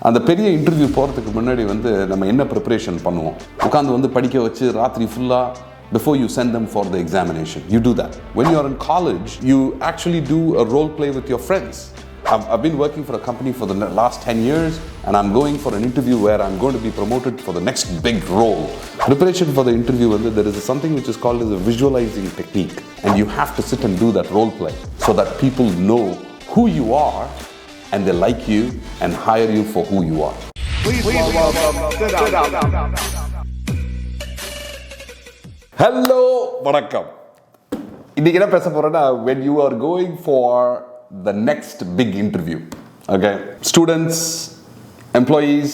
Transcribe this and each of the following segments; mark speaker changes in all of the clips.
Speaker 1: அந்த பெரிய இன்டர்வியூ போகிறதுக்கு முன்னாடி வந்து நம்ம என்ன ப்ரிப்பரேஷன் பண்ணுவோம்? உட்காந்து வந்து படிக்க வச்சு ராத்திரி ஃபுல்லாக before you send them for the examination. You do that. When you're in college, you actually do a role play with your friends. I've been working for a company for the last 10 years and I'm going for an interview where I'm going to be promoted for the next big role. Preparation for the interview, there is something which is called as a visualizing technique, and you have to sit and do that role play so that people know who you are and they like you and hire you for who you are. Please welcome. Hello, வணக்கம். இன்னைக்கு என்ன பேச போறேன்னா, when you are going for the next big interview, okay, students, employees,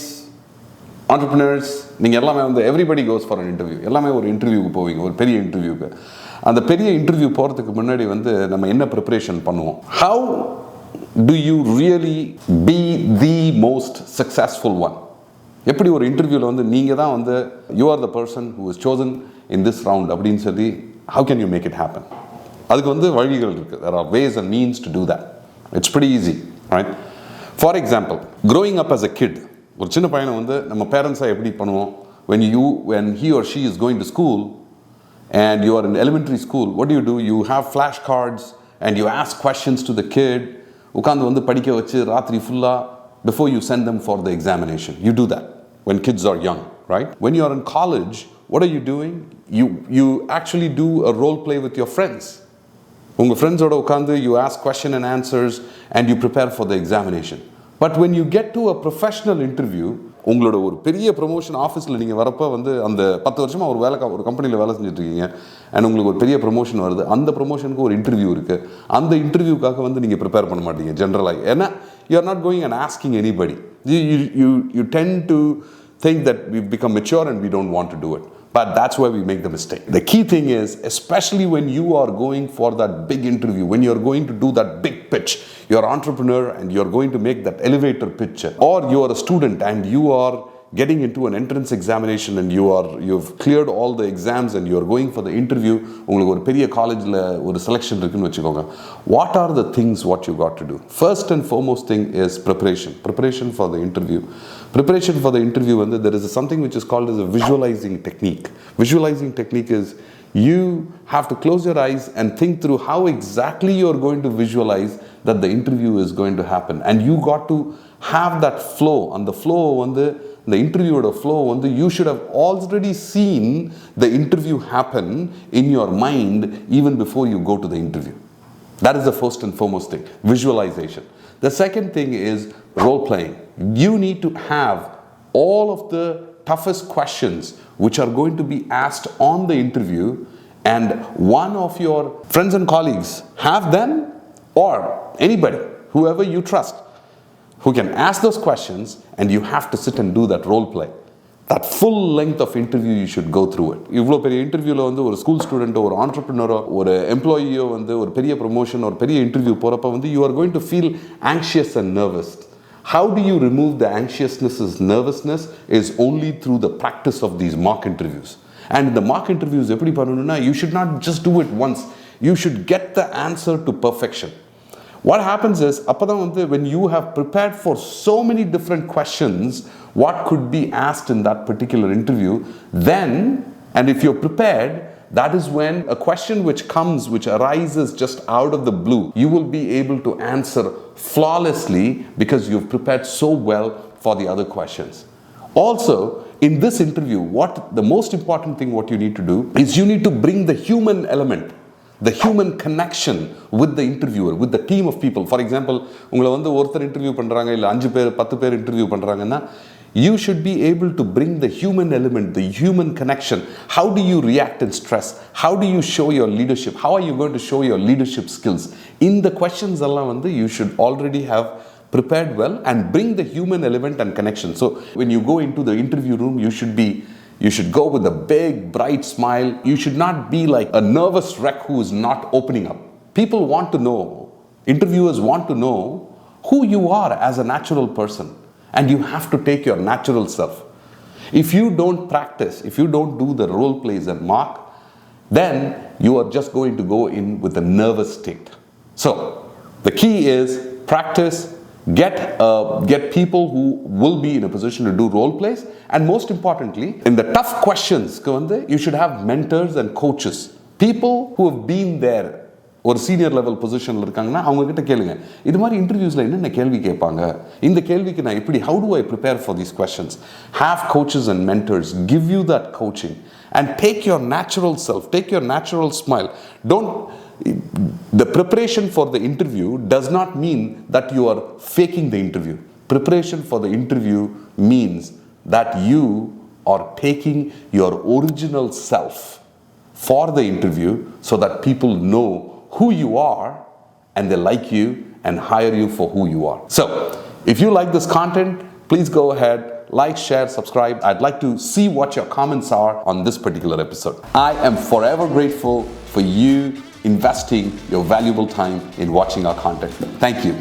Speaker 1: entrepreneurs, நீங்க எல்லாமே வந்து everybody goes for an interview. எல்லாமே ஒரு இன்டர்வியூக்கு போவீங்க, ஒரு பெரிய இன்டர்வியூக்கு. அந்த பெரிய இன்டர்வியூ போறதுக்கு முன்னாடி வந்து நம்ம என்ன ப்ரிப்பரேஷன் பண்ணுவோம்? How do you really be the most successful one? எப்படி ஒரு இன்டர்வியூவில் வந்து நீங்கள் தான் வந்து you are the person who is chosen in this round அப்படின்னு சொல்லி how can you make it happen? அதுக்கு வந்து வழிகள் இருக்குது. There are ways and means to do that. It's pretty easy, right? For example, growing up as a kid, ஒரு சின்ன பையனை வந்து நம்ம பேரண்ட்ஸாக எப்படி பண்ணுவோம்? When he or she is going to school and you are in elementary school, what do? You have flashcards and you ask questions to the kid. உட்காந்து வந்து படிக்க வச்சு ராத்திரி ஃபுல்லாக before you send them for the examination. You do that when kids are young, right? When you are in college, what are you doing? You actually do a role play with your friends. Unga friends oda ukkandu you ask question and answers and you prepare for the examination. But when you get to a professional interview, உங்களோட ஒரு பெரிய promotion ஆஃபீஸில் நீங்கள் வரப்போ வந்து அந்த 10 வருஷமாக ஒரு கம்பெனியில் வேலை செஞ்சுட்டு இருக்கீங்க அண்ட் உங்களுக்கு ஒரு பெரிய ப்ரொமோஷன் வருது. அந்த ப்ரொமோஷனுக்கு ஒரு இன்டர்வியூ இருக்குது. அந்த இன்டர்வியூக்காக வந்து நீங்கள் ப்ரிப்பேர் பண்ண மாட்டீங்க ஜென்ரலாக. ஏன்னா you are not going and asking anybody. You tend to think that we've become mature and we don't want to do it. But that's where we make the mistake. The key thing is, especially when you are going for that big interview, when you're going to do that big pitch, you're an entrepreneur and you're going to make that elevator pitch, or you're a student and you are getting into an entrance examination and you've cleared all the exams and you're going for the interview, உங்களுக்கு ஒரு பெரிய காலேஜில் ஒரு selection இருக்குன்னு வச்சுக்கோங்க. What are the things what you got to do? First and foremost thing is preparation for the interview. Preparation for the interview, there is something which is called as a visualizing technique. Visualizing technique is you have to close your eyes and think through how exactly you're going to visualize that the interview is going to happen. And you got to have that flow. And the flow, the interview flow, you should have already seen the interview happen in your mind even before you go to the interview. That is the first and foremost thing, visualization. The second thing is role playing. You need to have all of the toughest questions which are going to be asked on the interview, and one of your friends and colleagues, have them or anybody, whoever you trust, who can ask those questions, and you have to sit and do that role play. That full length of interview, you should go through it. இவ்வளோ பெரிய இன்டர்வியூவில் வந்து ஒரு school ஸ்டூடெண்ட்டோ, ஒரு ஆண்டர்ப்ரனரோ, ஒரு எம்ப்ளாயியோ வந்து ஒரு பெரிய ப்ரொமோஷன், ஒரு பெரிய இன்டர்வியூ போகிறப்ப வந்து you are going to feel anxious and nervous. How do you remove the anxiousness and nervousness is only through the practice of these mock interviews. And the mock interviews, எப்படி பண்ணணும்னா, you should not just do it once. You should get the answer to perfection. What happens is, அப்பதான் வந்து when you have prepared for so many different questions, what could be asked in that particular interview, then, and if you're prepared, that is when a question which arises just out of the blue, you will be able to answer flawlessly because you've prepared so well for the other questions. Also, in this interview, the most important thing what you need to do is you need to bring the human element, the human connection with the interviewer, with the team of people. For example, உங்களை வந்து ஒருத்தர் interview பண்ணுறாங்க, இல்லை 5 பேர் 10 பேர் interview பண்ணுறாங்கன்னா, you should be able to bring the human element, the human connection. How do you react in stress? How do you show your leadership? How are you going to show your leadership skills? In the questions எல்லாம் வந்து you should already have prepared well and bring the human element and connection. So when you go into the interview room, you should go with a big bright smile. You should not be like a nervous wreck who is not opening up. People want to know, interviewers want to know who you are as a natural person. And you have to take your natural self. If you don't practice, if you don't do the role plays and mock, then you are just going to go in with a nervous state. So, the key is practice, Get people who will be in a position to do role plays, and most importantly, in the tough questions, you should have mentors and coaches, people who have been there. ஒரு senior level பொசிஷனில் இருக்காங்கன்னா அவங்க கிட்ட கேளுங்க, இது மாதிரி இன்டர்வியூஸில் என்னென்ன கேள்வி கேட்பாங்க, இந்த கேள்விக்கு நான் எப்படி, how do I prepare for these questions? Have coaches and mentors give you that coaching, and take your natural self, take your natural smile. The preparation for the interview does not mean that you are faking the interview. Preparation for the interview means that you are taking your original self for the interview so that people know who you are and they like you and hire you for who you are. So, if you like this content, please go ahead, like, share, subscribe. I'd like to see what your comments are on this particular episode. I am forever grateful for you investing your valuable time in watching our content. Thank you.